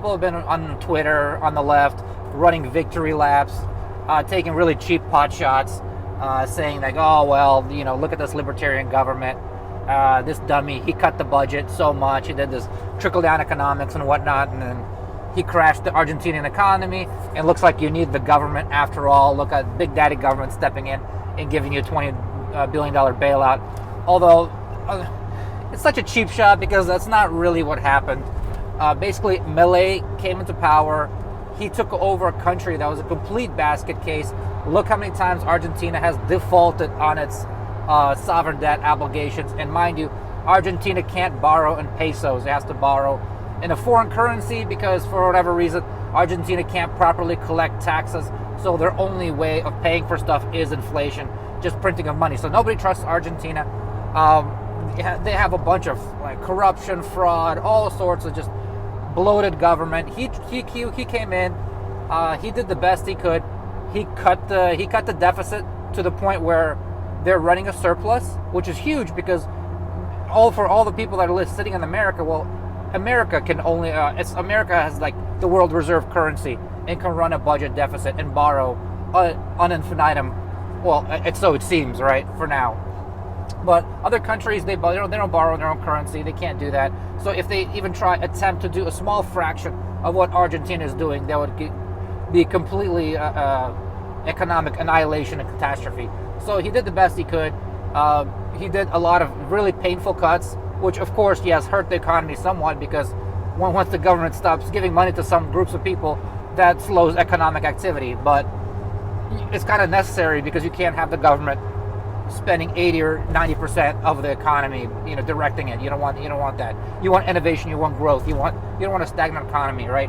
People have been on Twitter, on the left, running victory laps, taking really cheap pot shots, saying like, oh, well, look at this libertarian government. This dummy, he cut the budget so much. He did this trickle-down economics and whatnot, and then he crashed the Argentinian economy. It looks like you need the government after all. Look at Big Daddy government stepping in and giving you a $20 billion bailout. Although, it's such a cheap shot because that's not really what happened. Basically, Milei came into power. He took over a country that was a complete basket case. Look how many times Argentina has defaulted on its sovereign debt obligations. And mind you, Argentina can't borrow in pesos. It has to borrow in a foreign currency because for whatever reason, Argentina can't properly collect taxes. So their only way of paying for stuff is inflation, just printing of money. So nobody trusts Argentina. They have a bunch of corruption, fraud, all sorts of just bloated government. He came in. He did the best he could. He cut the deficit to the point where they're running a surplus, which is huge because for all the people that are sitting in America, well, America can only America has like the world reserve currency and can run a budget deficit and borrow on infinitum. Well, so it seems, right, for now. But other countries, they don't borrow their own currency. They can't do that. So if they even attempt to do a small fraction of what Argentina is doing, that would be completely economic annihilation and catastrophe. So he did the best he could. He did a lot of really painful cuts, which of course, yes, hurt the economy somewhat because once the government stops giving money to some groups of people, that slows economic activity. But it's kind of necessary because you can't have the government spending 80 or 90% of the economy, directing it. You don't want that. You want innovation. You want growth. You don't want a stagnant economy, right?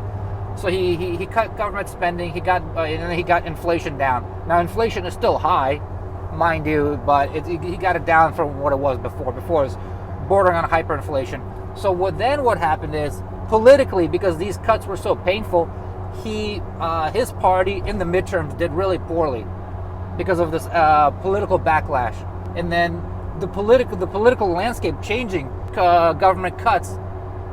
So he cut government spending. He got inflation down. Now inflation is still high, mind you, but he got it down from what it was before. Before it was bordering on hyperinflation. So what happened is politically, because these cuts were so painful, his party in the midterms did really poorly because of this political backlash, and then the political landscape changing. Government cuts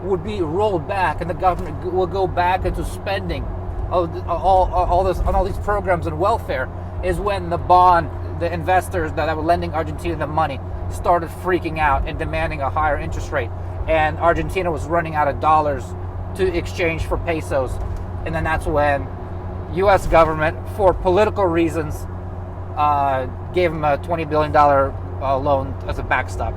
would be rolled back, and the government will go back into spending all these programs and welfare. Is when the investors that were lending Argentina the money started freaking out and demanding a higher interest rate, and Argentina was running out of dollars to exchange for pesos, and then that's when U.S. government, for political reasons, gave him a $20 billion loan as a backstop.